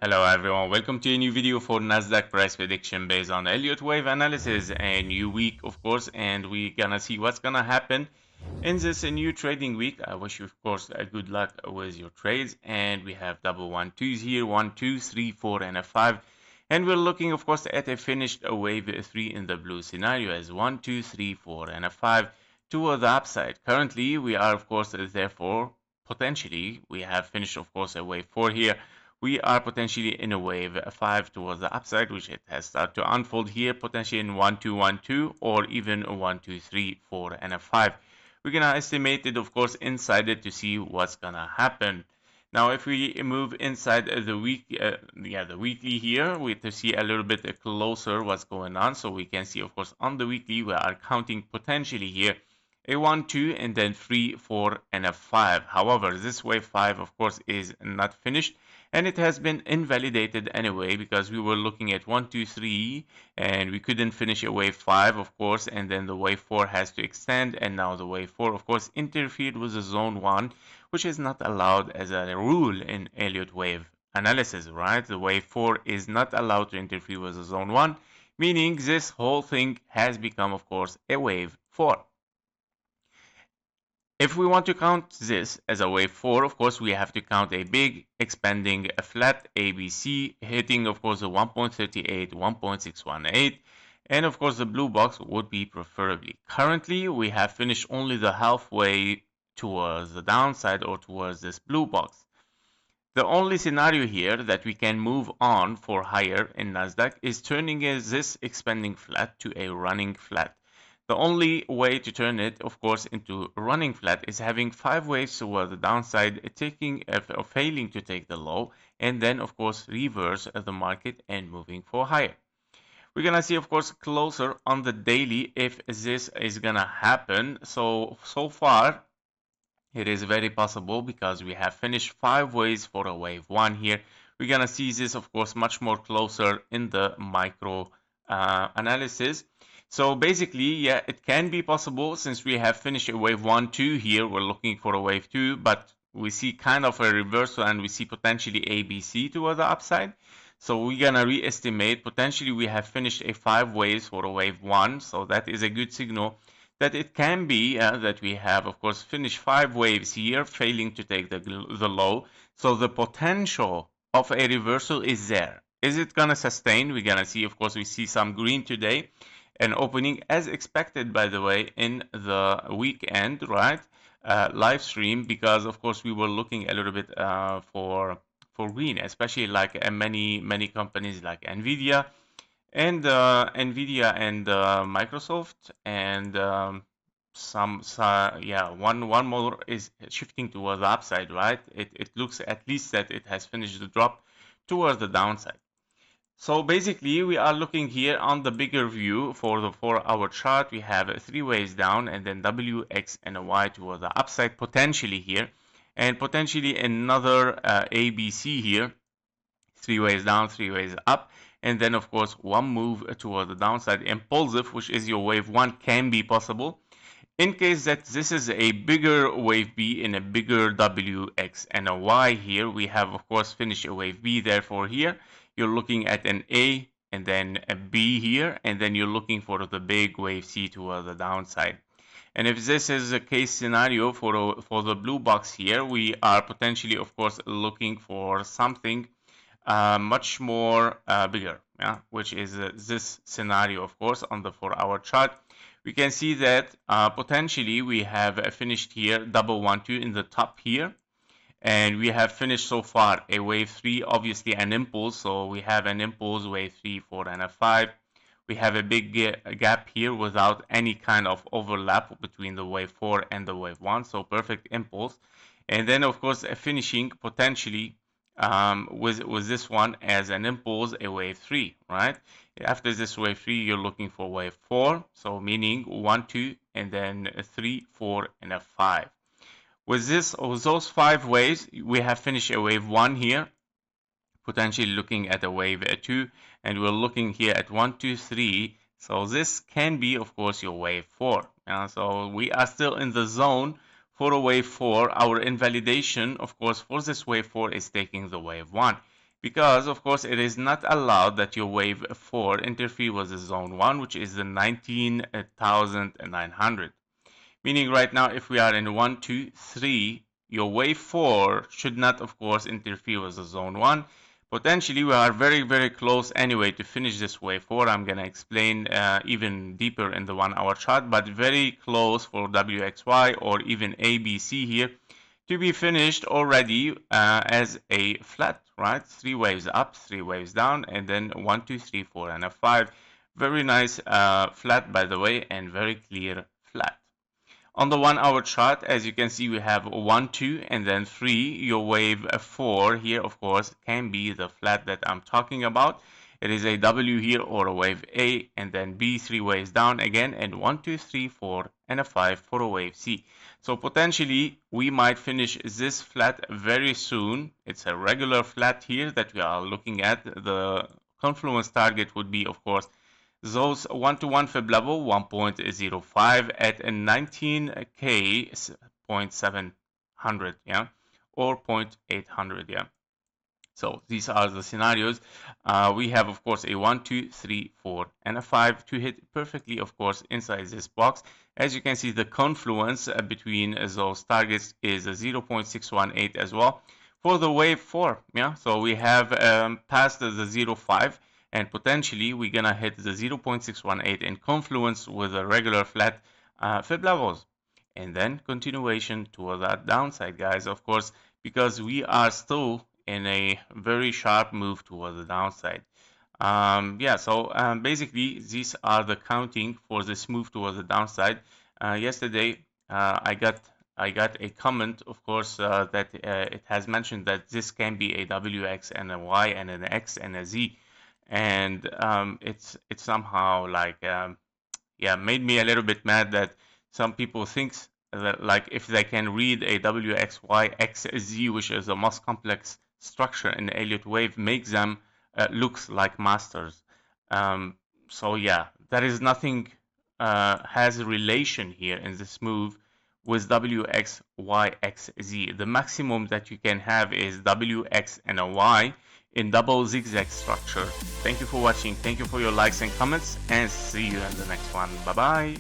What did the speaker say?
Hello everyone, welcome to a new video for Nasdaq price prediction based on Elliott wave analysis. A new week of course, and we're gonna see what's gonna happen in this new trading week. I wish you of course a good luck with your trades, and we have double 1-2s here, 1 2 3 4 and a 5, and we're looking of course at a finished wave 3 in the blue scenario as 1 2 3 4 and a 5 toward the upside. Currently we are of course therefore potentially we have finished of course a wave 4 here. We are potentially in a wave 5 towards the upside, which it has started to unfold here, potentially in 1 2 1 2 or even a 1 2 3 4 and a 5. We're gonna estimate it of course inside it to see what's gonna happen. Now if we move inside the weekly here, we to see a little bit closer what's going on. So we can see of course on the weekly we are counting potentially here a 1 2 and then 3 4 and a 5. However, this wave 5 of course is not finished, and it has been invalidated anyway because we were looking at 1 2 3 and we couldn't finish a wave 5 of course, and then the wave 4 has to extend, and now the wave 4 of course interfered with the zone 1, which is not allowed as a rule in Elliott wave analysis, right? The wave 4 is not allowed to interfere with the zone 1, meaning this whole thing has become of course a wave 4. If we want to count this as a wave 4, of course, we have to count a big expanding a flat ABC hitting, of course, the 1.38, 1.618, and of course, the blue box would be preferably. Currently, we have finished only the halfway towards the downside or towards this blue box. The only scenario here that we can move on for higher in Nasdaq is turning this expanding flat to a running flat. The only way to turn it, of course, into running flat is having 5 waves toward the downside, taking or failing to take the low, and then, of course, reverse the market and moving for higher. We're gonna see, of course, closer on the daily if this is gonna happen. So far, it is very possible because we have finished 5 waves for a wave 1 here. We're gonna see this, of course, much more closer in the micro analysis. So basically, yeah, it can be possible since we have finished a wave 1 2 here. We're looking for a wave 2, but we see kind of a reversal and we see potentially ABC toward the upside. So we're gonna re-estimate. Potentially we have finished a 5 waves for a wave 1, so that is a good signal that it can be that we have of course finished 5 waves here, failing to take the low. So the potential of a reversal is there. Is it gonna sustain? We're gonna see. Of course, we see some green today, an opening as expected, by the way, in the weekend, right? Live stream, because of course we were looking a little bit for green, especially like many companies like Nvidia and Microsoft, and one more is shifting towards the upside, right? It looks at least that it has finished the drop towards the downside. So basically, we are looking here on the bigger view for the 4-hour chart. We have 3 waves down and then W, X, and a Y toward the upside potentially here, and potentially another ABC here. 3 waves down, 3 waves up, and then of course one move toward the downside impulsive, which is your wave 1, can be possible. In case that this is a bigger wave B and a bigger W, X, and a Y here, we have of course finished a wave B. Therefore here you're looking at an A and then a B here, and then you're looking for the big wave C toward the downside. And if this is a case scenario for the blue box here, we are potentially of course looking for something much more bigger, yeah, which is this scenario of course on the 4-hour chart. We can see that potentially we have finished here double 1 2 in the top here, and we have finished so far a wave 3, obviously an impulse. So we have an impulse, wave 3, 4, and a 5. We have a big gap here without any kind of overlap between the wave 4 and the wave 1, so perfect impulse. And then of course finishing potentially with this one as an impulse, a wave 3, right? After this wave 3, you're looking for wave 4, so meaning 1 2 and then a 3 4 and a 5. With those 5 waves, we have finished a wave 1 here, potentially looking at a wave 2, and we're looking here at 1 2 3. So this can be of course your wave 4. So we are still in the zone for a wave 4. Our invalidation of course for this wave 4 is taking the wave 1. because of course it is not allowed that your wave 4 interfere with the zone 1, which is the 19,900. Meaning right now, if we are in 1, 2, 3, your wave 4 should not, of course, interfere with the zone 1. Potentially, we are very, very close anyway to finish this wave 4. I'm going to explain even deeper in the 1-hour chart, but very close for WXY or even ABC here to be finished already as a flat, right? 3 waves up, 3 waves down, and then 1, 2, 3, 4, and a 5. Very nice flat, by the way, and very clear flat. On the 1-hour chart, as you can see, we have 1, 2, and then 3. Your wave 4 here, of course, can be the flat that I'm talking about. It is a W here or a wave A, and then B, 3 waves down again, and 1, 2, 3, 4, and a 5 for a wave C. So potentially, we might finish this flat very soon. It's a regular flat here that we are looking at. The confluence target would be, of course, those 1-to-1 fib level 1.05 at a 19K.700, yeah, or 0.800, yeah. So these are the scenarios. We have, of course, a 1, 2, 3, 4, and a 5 to hit perfectly, of course, inside this box. As you can see, the confluence between those targets is a 0.618 as well for the wave 4, yeah. So we have passed the 0.5. And potentially we're gonna hit the 0.618 in confluence with the regular flat fib levels, and then continuation toward that downside, guys, of course, because we are still in a very sharp move toward the downside. Yeah, so basically these are the counting for this move towards the downside. Yesterday I got a comment, of course, that it has mentioned that this can be a WX and a Y and an X and a Z. And it's somehow like yeah, made me a little bit mad that some people think that like if they can read a WXYXZ, which is the most complex structure in the Elliott wave, makes them looks like masters. So yeah, there is nothing has a relation here in this move with WXYXZ. The maximum that you can have is WX and a Y in double zigzag structure. Thank you for watching. Thank you for your likes and comments, and see you in the next one. Bye bye.